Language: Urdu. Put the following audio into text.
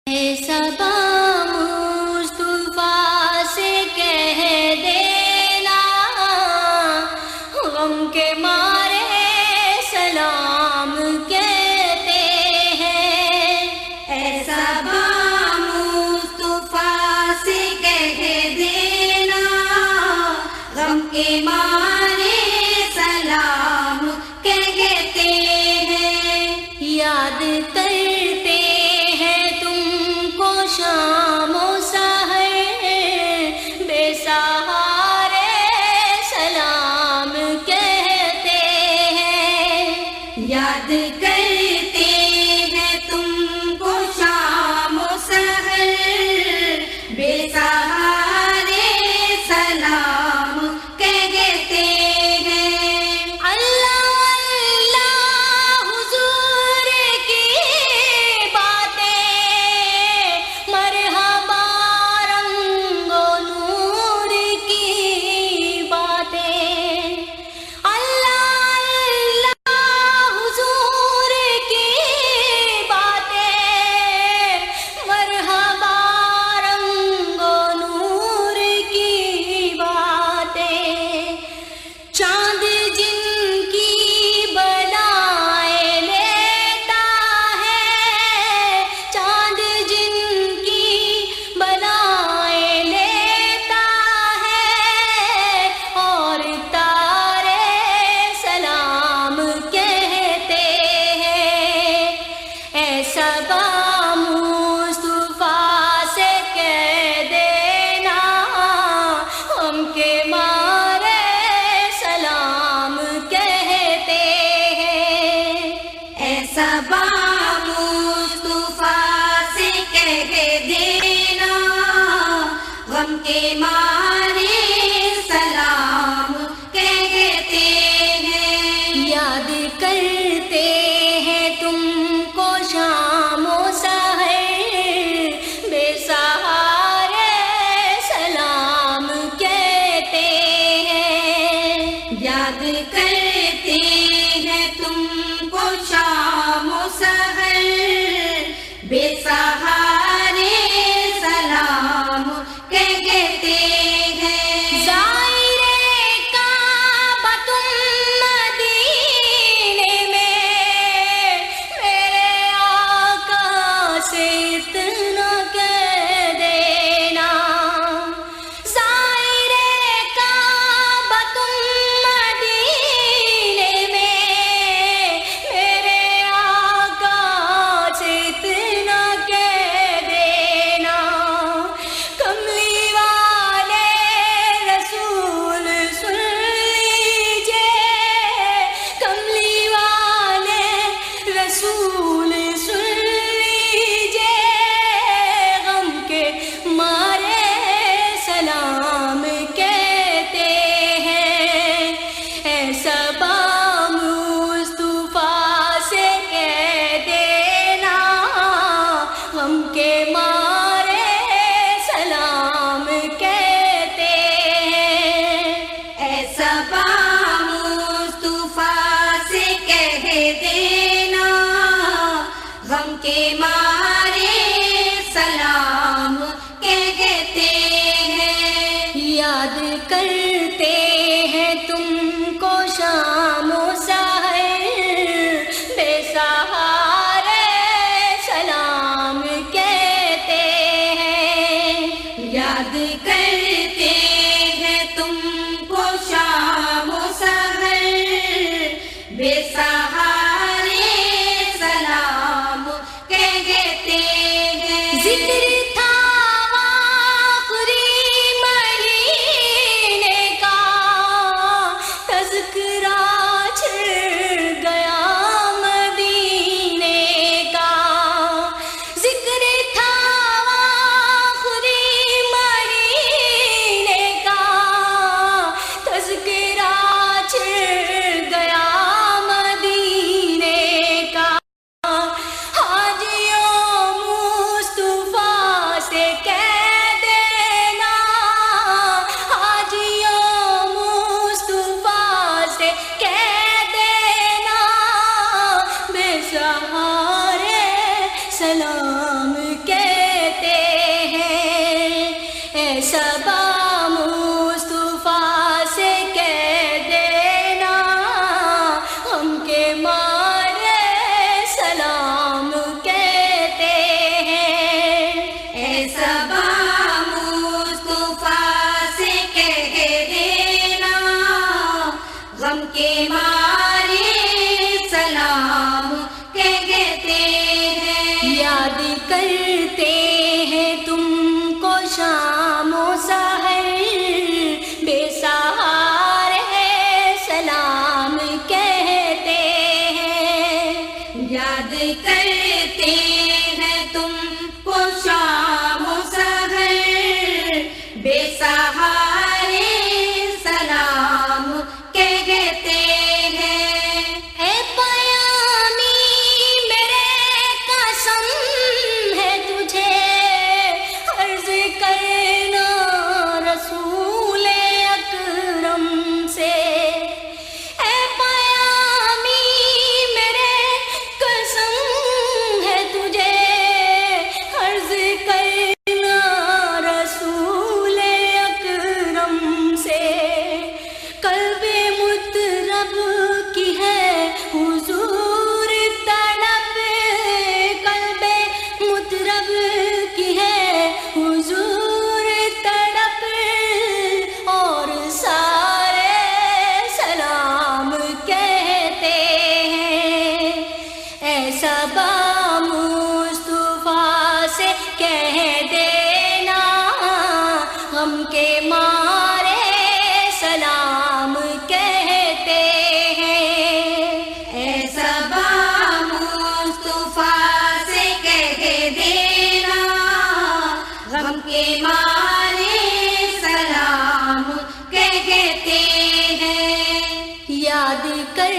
صبا مصطفیٰ سے کہہ دینا، غم کے مارے سلام کہتے ہیں۔ اے صبا مصطفیٰ سے کہہ دینا، غم کے مارے سلام کہتے ہیں۔ یاد کرتے ہیں تم کو شام و سحر، بے سہارے سلام کہتے ہیں۔ یاد کرتے ہیں تم کو شام و سحر، بے سہارے سلام کہتے ہیں۔ اللہ اللہ حضور کی باتیں، مرحبا رنگ و نور کی باتیں۔ اللہ اللہ حضور کی باتیں، مرحبا رنگ و نور کی باتیں۔ چاند جن کی بلائیں لیتا ہے، چاند جن کی بلائیں لیتا ہے، اور تارے سلام کہتے ہیں۔ اے صبا مصطفیٰ سے کہہ دینا، غم کے مارے سلام کہتے ہیں۔ اے صبا مصطفیٰ سے کہہ دینا، غم کے مارے سلام کہتے ہیں۔ یاد کرتے ہیں تم کو شام و سحر، بے سہارے سلام کہتے ہیں۔ یاد کرتے ہیں تم کو شام و سحر، بے سہارے سلام کہتے ہیں۔ ظاہر کعبہ تم مدینے میں، میرے آقا سے اتنا کہہ دینا۔ ظاہر کعبہ تم مدینے میں، میرے آقا سے اتنا کہہ دینا۔ کملی والے رسول سن لیجئے، کملی والے رسول سن لیجئے، غم کے مارے سلام کہتے ہیں۔ اے صبا مصطفیٰ سے کہہ دینا، غم کے مارے سلام کہتے ہیں۔ اے صبا مصطفیٰ سے کہہ دینا، غم کے مارے سلام کہتے ہیں۔ یاد کرتے ہیں تم کو شام و سحر، بے سہارے سلام کہتے ہیں۔ یاد کرتے ہیں تم کو شام و سحر، بے سہارے سلام کہتے ہیں۔ ذکر تھا آخری مہینے کا، تذکرہ چھڑ گیا مدینے کا۔ ذکر تھا آخری مہینے کا، تذکرہ چھڑ گیا مدینے کا۔ حاجیوں مصطفیٰ سے کہہ دینا، حاجیوں مصطفیٰ سے کہہ دینا، بے سہارے سلام کے صبا مصطفیٰ سے کہہ دینا ہم کے مارے سلام کہتے ہیں. اے صبا مصطفیٰ سے کہہ دینا غم کے مارے سلام کہتے ہیں. یاد کرتے ہیں تم کو شام و سحر بے سہارے سلام کہتے ہیں. یاد کرتے ہیں تم کو شام و سحر بے سہارے سلام کہتے ہیں. اے پیامی میرے قسم ہے تجھے عرض کرنا رسول اکرم سے. اے پیامی میرے قسم ہے تجھے عرض کرنا رسول اکرم سے. قلب مطرب کی ہے حضور طلب، قلب مطرب کی ہے حضور طلب، اور سارے سلام کہتے ہیں. اے صبا مصطفیٰ سے کہہ دینا غم کے مارے سلام کہتے ہیں. اے صبا مصطفیٰ سے کہہ دینا غم کے مارے سلام کہتے ہیں. یاد کر